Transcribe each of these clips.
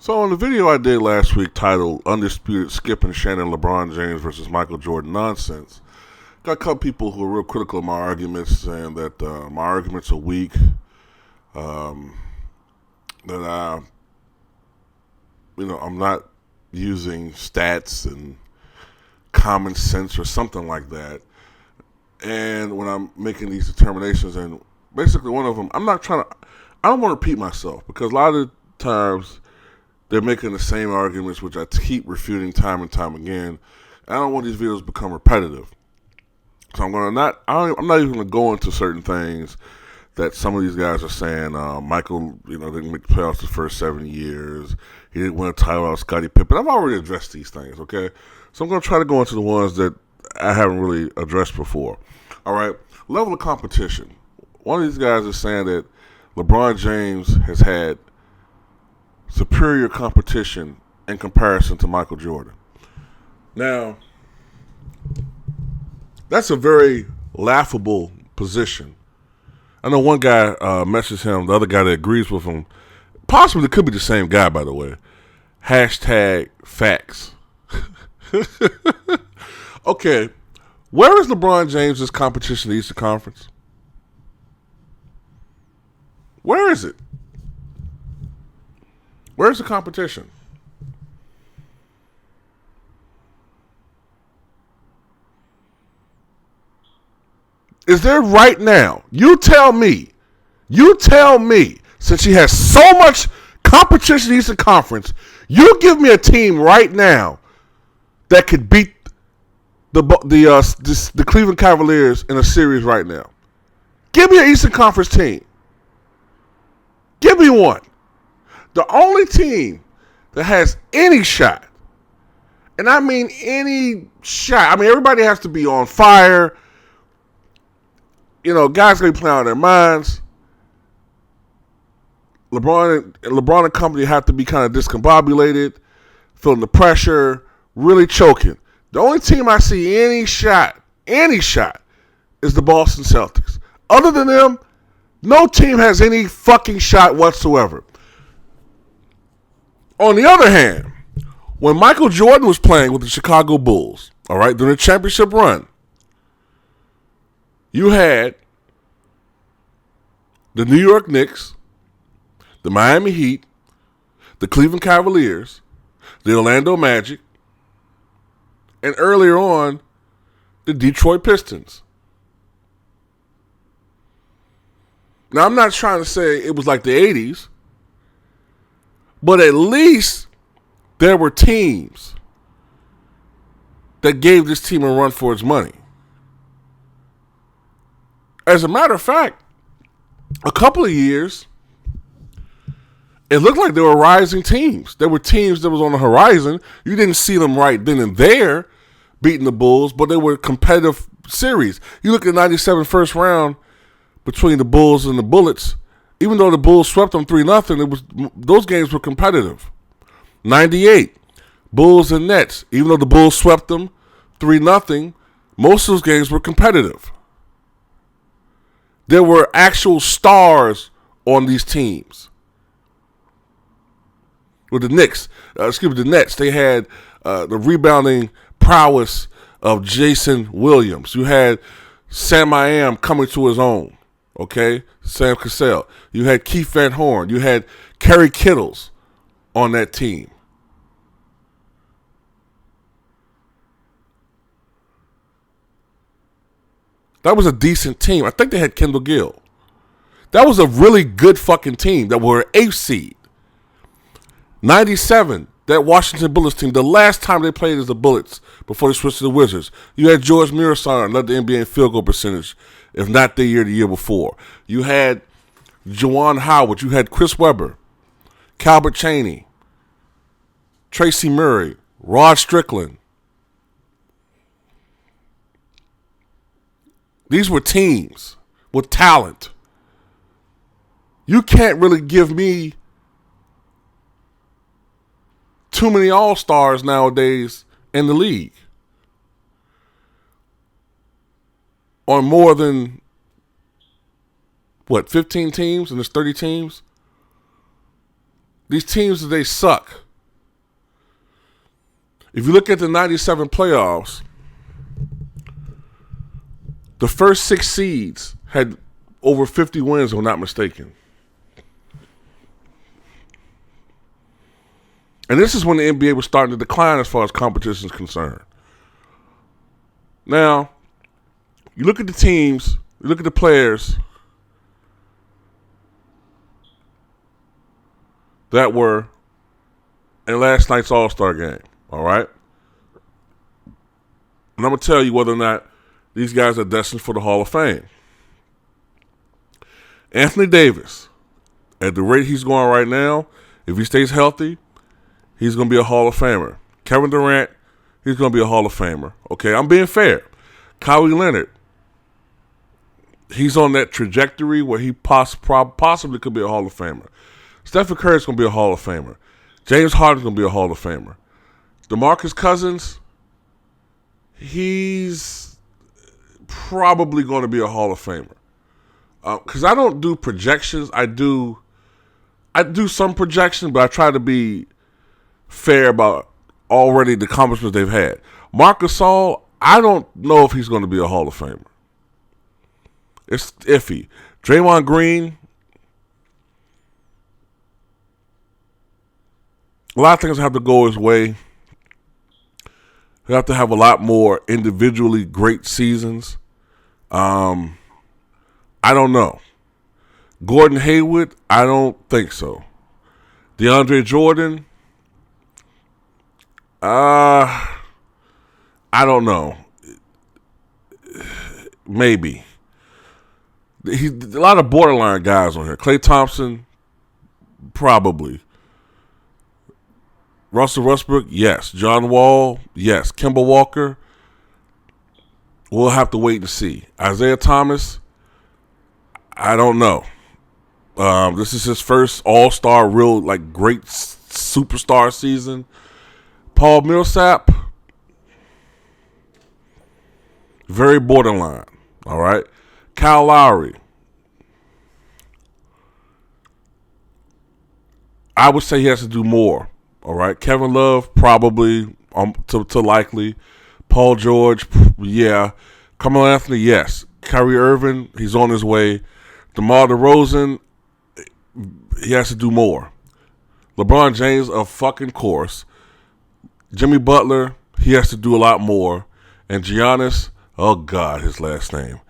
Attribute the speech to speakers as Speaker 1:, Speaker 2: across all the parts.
Speaker 1: So on the video I did last week titled Undisputed Skip and Shannon LeBron James versus Michael Jordan Nonsense, got a couple people who are real critical of my arguments, saying that my arguments are weak, that I'm not using stats and common sense or something like that. And when I'm making these determinations, and basically one of them, I don't want to repeat myself, because a lot of times they're making the same arguments, which I keep refuting time and time again. I don't want these videos to become repetitive. So I'm not even going to go into certain things that some of these guys are saying. Michael, didn't make the playoffs the first 7 years. He didn't win a title out of Scottie Pippen. I've already addressed these things, okay? So I'm going to try to go into the ones that I haven't really addressed before. All right, level of competition. One of these guys is saying that LeBron James has had superior competition in comparison to Michael Jordan. Now, that's a very laughable position. I know one guy messaged him, the other guy that agrees with him, possibly it could be the same guy, by the way, #facts. Okay, where is LeBron James' competition in the Eastern Conference? Where is it? Where's the competition? Is there right now? You tell me, since he has so much competition in the Eastern Conference, you give me a team right now that could beat the Cleveland Cavaliers in a series right now. Give me an Eastern Conference team. Give me one. The only team that has any shot, and I mean any shot, I mean everybody has to be on fire. Guys gonna be playing out of their minds. LeBron and company have to be kind of discombobulated, feeling the pressure, really choking. The only team I see any shot, is the Boston Celtics. Other than them, no team has any fucking shot whatsoever. On the other hand, when Michael Jordan was playing with the Chicago Bulls, all right, during the championship run, you had the New York Knicks, the Miami Heat, the Cleveland Cavaliers, the Orlando Magic, and earlier on, the Detroit Pistons. Now, I'm not trying to say it was like the 80s, but at least there were teams that gave this team a run for its money. As a matter of fact, a couple of years, it looked like there were rising teams. There were teams that was on the horizon. You didn't see them right then and there beating the Bulls, but they were competitive series. You look at the 97 first round between the Bulls and the Bullets. Even though the Bulls swept them 3-0, those games were competitive. 98, Bulls and Nets. Even though the Bulls swept them 3-0, most of those games were competitive. There were actual stars on these teams. With the Nets, they had the rebounding prowess of Jason Williams. You had Sam I Am coming to his own. Okay, Sam Cassell. You had Keith Van Horn. You had Kerry Kittles on that team. That was a decent team. I think they had Kendall Gill. That was a really good fucking team that were 8th seed. 97, that Washington Bullets team, the last time they played as the Bullets before they switched to the Wizards. You had George Murasana led the NBA in field goal percentage, if not the year before. You had Juwan Howard. You had Chris Webber, Calbert Chaney, Tracy Murray, Rod Strickland. These were teams with talent. You can't really give me too many all-stars nowadays in the league on more than, 15 teams, and there's 30 teams? these teams, they suck. If you look at the 97 playoffs, the first 6 seeds had over 50 wins, if I'm not mistaken. And this is when the NBA was starting to decline as far as competition is concerned. Now, you look at the teams, you look at the players that were in last night's All-Star game, all right? And I'm going to tell you whether or not these guys are destined for the Hall of Fame. Anthony Davis, at the rate he's going right now, if he stays healthy, he's going to be a Hall of Famer. Kevin Durant, he's going to be a Hall of Famer. Okay, I'm being fair. Kawhi Leonard, he's on that trajectory where he possibly could be a Hall of Famer. Stephen Curry's going to be a Hall of Famer. James Harden's going to be a Hall of Famer. DeMarcus Cousins, he's probably going to be a Hall of Famer. Because I don't do projections. I do some projections, but I try to be fair about already the accomplishments they've had. Marc Gasol, I don't know if he's going to be a Hall of Famer. It's iffy. Draymond Green, a lot of things have to go his way. He'll have to have a lot more individually great seasons. I don't know. Gordon Hayward, I don't think so. DeAndre Jordan, I don't know. Maybe. A lot of borderline guys on here. Klay Thompson, probably. Russell Westbrook, yes. John Wall, yes. Kemba Walker, we'll have to wait and see. Isaiah Thomas, I don't know. This is his first all-star, real, great superstar season. Paul Millsap, very borderline, all right? Kyle Lowry, I would say he has to do more, all right? Kevin Love, probably, to likely. Paul George, yeah. Carmelo Anthony, yes. Kyrie Irving, he's on his way. DeMar DeRozan, he has to do more. LeBron James, of fucking course. Jimmy Butler, he has to do a lot more. And Giannis, oh God, his last name.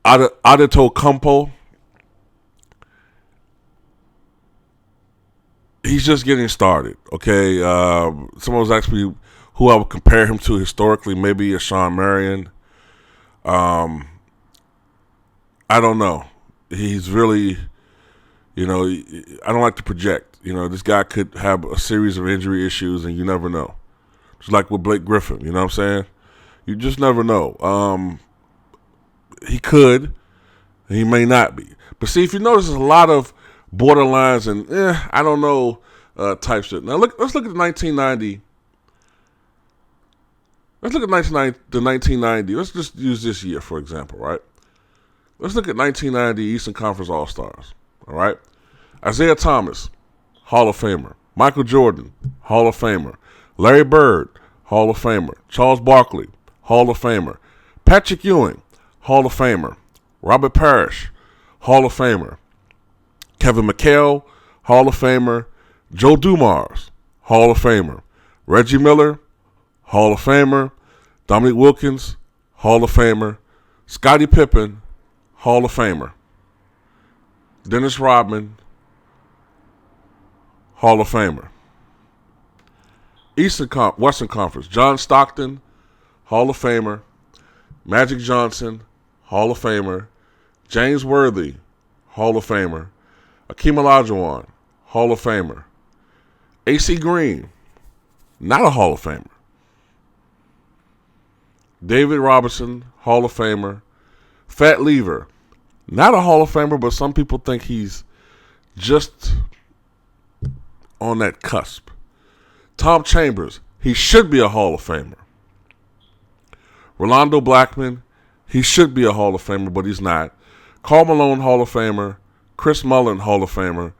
Speaker 1: Antetokounmpo, he's just getting started, okay? Someone was asking me who I would compare him to historically, maybe a Sean Marion. I don't know. He's really, I don't like to project. This guy could have a series of injury issues, and you never know. Just like with Blake Griffin, you know what I'm saying? You just never know. He could, he may not be. But see, if you notice, there's a lot of borderlines and I don't know type shit. Now let's look at the 1990. Let's look at the 1990. Let's just use this year, for example, right? Let's look at 1990 Eastern Conference All-Stars, all right? Isaiah Thomas, Hall of Famer. Michael Jordan, Hall of Famer. Larry Bird, Hall of Famer. Charles Barkley, Hall of Famer. Patrick Ewing, Hall of Famer. Robert Parrish, Hall of Famer. Kevin McHale, Hall of Famer. Joe Dumars, Hall of Famer. Reggie Miller, Hall of Famer. Dominique Wilkins, Hall of Famer. Scottie Pippen, Hall of Famer. Dennis Rodman, Hall of Famer. Western Conference, John Stockton, Hall of Famer. Magic Johnson, Hall of Famer. James Worthy, Hall of Famer. Akeem Olajuwon, Hall of Famer. A.C. Green, not a Hall of Famer. David Robinson, Hall of Famer. Fat Lever, not a Hall of Famer, but some people think he's just on that cusp. Tom Chambers, he should be a Hall of Famer. Rolando Blackman, he should be a Hall of Famer, but he's not. Karl Malone, Hall of Famer. Chris Mullin, Hall of Famer.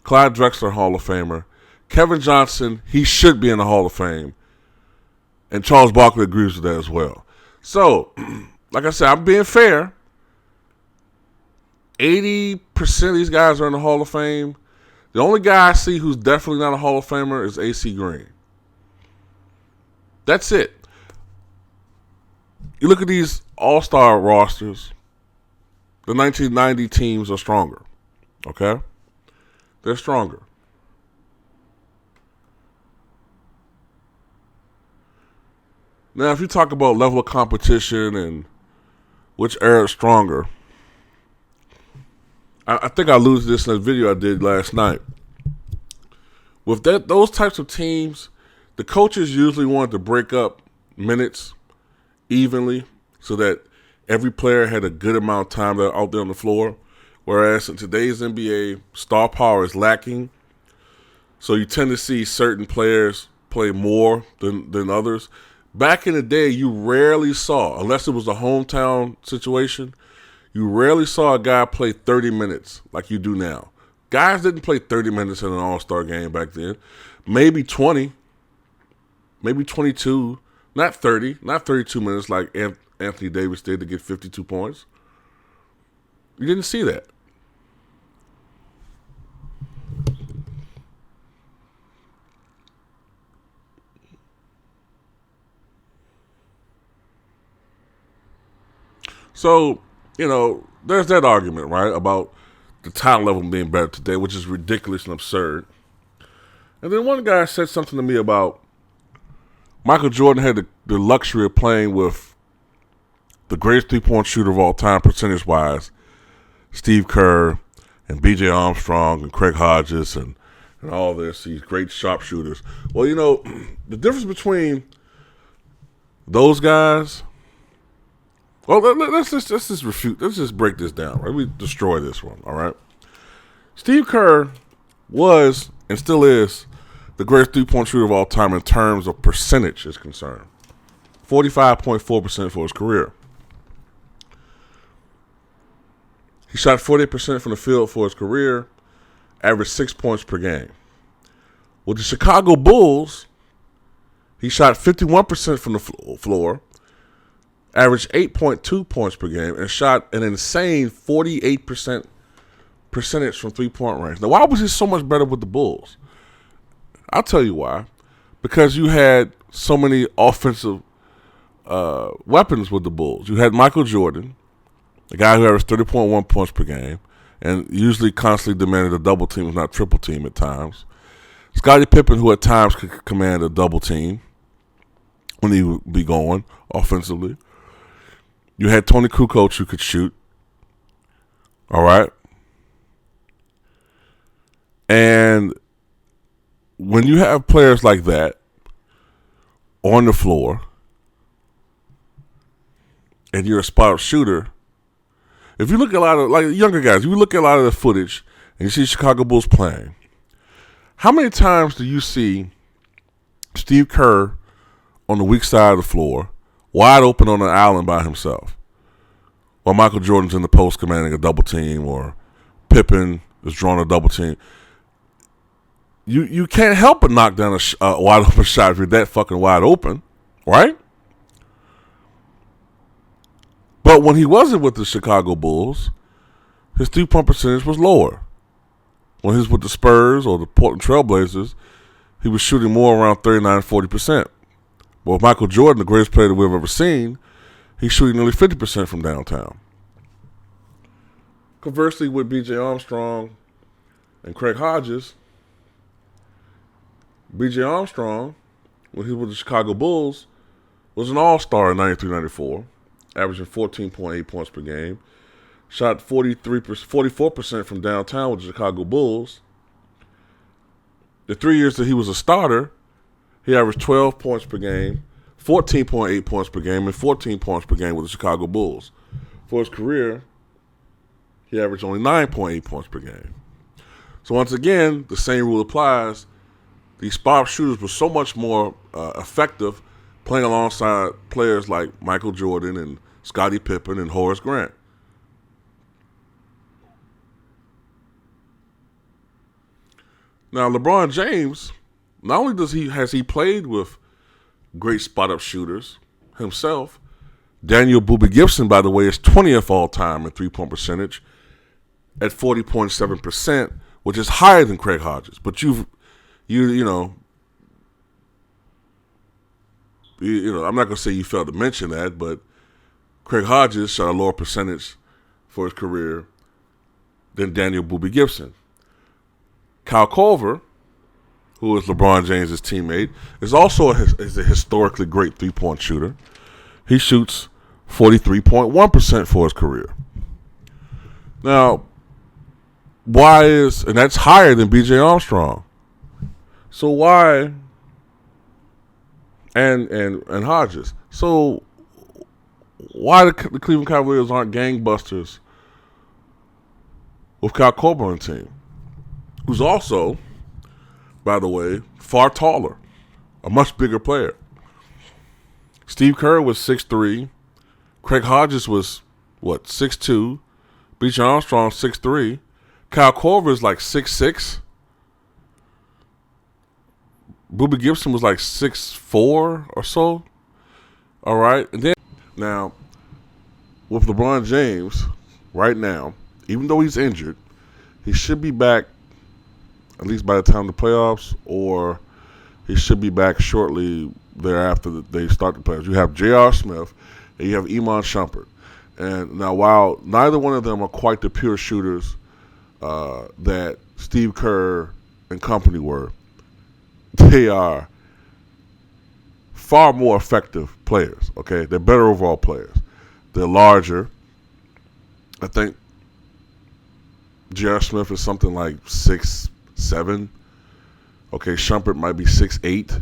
Speaker 1: Clyde Drexler, Hall of Famer. Kevin Johnson, he should be in the Hall of Fame. And Charles Barkley agrees with that as well. So, like I said, I'm being fair. 80% of these guys are in the Hall of Fame. The only guy I see who's definitely not a Hall of Famer is A.C. Green. That's it. You look at these all-star rosters, the 1990 teams are stronger. Okay? They're stronger. Now, if you talk about level of competition and which era is stronger, I think I alluded to this in a video I did last night. With those types of teams, the coaches usually want to break up minutes evenly so that every player had a good amount of time out there on the floor. Whereas in today's NBA, star power is lacking. So you tend to see certain players play more than others. Back in the day, you rarely saw, unless it was a hometown situation, you rarely saw a guy play 30 minutes like you do now. Guys didn't play 30 minutes in an all-star game back then. Maybe 20, maybe 22, not 30, not 32 minutes like Anthony Davis did to get 52 points. You didn't see that. So, there's that argument, right, about the talent level being better today, which is ridiculous and absurd. And then one guy said something to me about Michael Jordan had the luxury of playing with the greatest three-point shooter of all time, percentage-wise, Steve Kerr and B.J. Armstrong and Craig Hodges and all this, these great sharpshooters. Well, the difference between those guys. Well, let's just break this down. Right? We destroy this one. All right. Steve Kerr was and still is the greatest three-point shooter of all time in terms of percentage is concerned. 45.4% for his career. He shot 48% from the field for his career, averaged 6 points per game. With the Chicago Bulls, he shot 51% from the floor, averaged 8.2 points per game, and shot an insane 48% percentage from three-point range. Now, why was he so much better with the Bulls? I'll tell you why. Because you had so many offensive weapons with the Bulls. You had Michael Jordan, a guy who averaged 30.1 points per game, and usually constantly demanded a double team, if not triple team at times. Scottie Pippen, who at times could command a double team when he would be going offensively. You had Tony Kukoc who could shoot. All right. And when you have players like that on the floor and you're a spot shooter, if you look at a lot of, like younger guys, if you look at a lot of the footage and you see Chicago Bulls playing, how many times do you see Steve Kerr on the weak side of the floor, wide open on an island by himself, while Michael Jordan's in the post commanding a double team, or Pippen is drawing a double team? You can't help but knock down a wide open shot if you're that fucking wide open, right? But when he wasn't with the Chicago Bulls, his three-point percentage was lower. When he was with the Spurs or the Portland Trailblazers, he was shooting more around 39-40%. But with Michael Jordan, the greatest player that we've ever seen, he's shooting nearly 50% from downtown. Conversely, with B.J. Armstrong and Craig Hodges, B.J. Armstrong, when he was with the Chicago Bulls, was an all-star in 93-94, averaging 14.8 points per game, shot 44% from downtown with the Chicago Bulls. The 3 years that he was a starter, he averaged 12 points per game, 14.8 points per game, and 14 points per game with the Chicago Bulls. For his career, he averaged only 9.8 points per game. So once again, the same rule applies. These spot shooters were so much more effective playing alongside players like Michael Jordan and Scottie Pippen and Horace Grant. Now, LeBron James, not only has he played with great spot-up shooters himself, Daniel Boobie Gibson, by the way, is 20th all-time in three-point percentage at 40.7%, which is higher than Craig Hodges. But you know, I'm not going to say you failed to mention that, but Craig Hodges shot a lower percentage for his career than Daniel Boobie Gibson. Kyle Korver, who is LeBron James' teammate, is also a historically great three-point shooter. He shoots 43.1% for his career. Now, and that's higher than B.J. Armstrong. So why, and Hodges. So why the Cleveland Cavaliers aren't gangbusters with Kyle Korver on the team, who's also, by the way, far taller, a much bigger player. Steve Kerr was 6'3". Craig Hodges was, 6'2". B.J. Armstrong, 6'3". Kyle Korver is like 6'6". Boobie Gibson was like 6'4" or so. All right. And then, now, with LeBron James, right now, even though he's injured, he should be back at least by the time of the playoffs, or he should be back shortly thereafter that they start the playoffs. You have J.R. Smith and you have Iman Shumpert. And now, while neither one of them are quite the pure shooters that Steve Kerr and company were, they are far more effective players, okay? They're better overall players. They're larger. I think J.R. Smith is something like 6'7". Okay, Shumpert might be 6'8".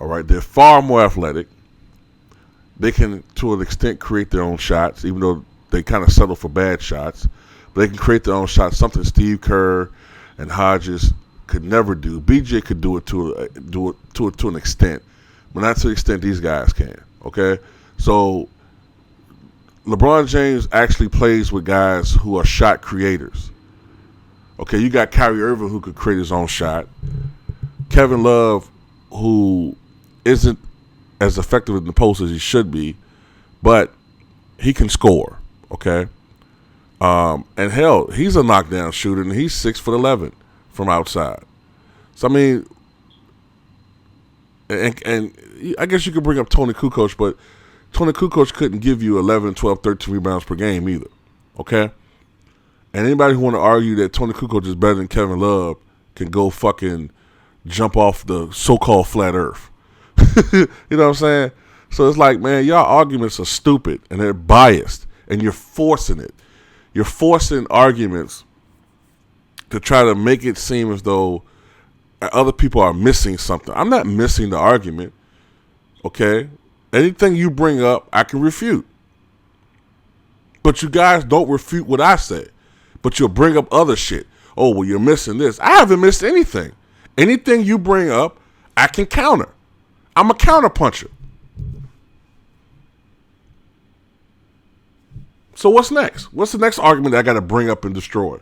Speaker 1: All right, they're far more athletic. They can, to an extent, create their own shots, even though they kind of settle for bad shots. But they can create their own shots, something Steve Kerr and Hodges could never do. BJ could do it to an extent, but not to the extent these guys can. Okay, so LeBron James actually plays with guys who are shot creators. Okay, you got Kyrie Irving, who could create his own shot. Kevin Love, who isn't as effective in the post as he should be, but he can score. Okay, and hell, he's a knockdown shooter, and he's 6'11" from outside. So I mean, and I guess you could bring up Tony Kukoc, but Tony Kukoc couldn't give you 11, 12, 13 rebounds per game either. Okay? And anybody who want to argue that Tony Kukoc is better than Kevin Love can go fucking jump off the so-called flat earth. You know what I'm saying? So it's like, man, y'all arguments are stupid and they're biased and you're forcing it. You're forcing arguments to try to make it seem as though other people are missing something. I'm not missing the argument. Okay? Anything you bring up, I can refute. But you guys don't refute what I say. But you'll bring up other shit. Oh, well, you're missing this. I haven't missed anything. Anything you bring up, I can counter. I'm a counterpuncher. So what's next? What's the next argument that I got to bring up and destroy?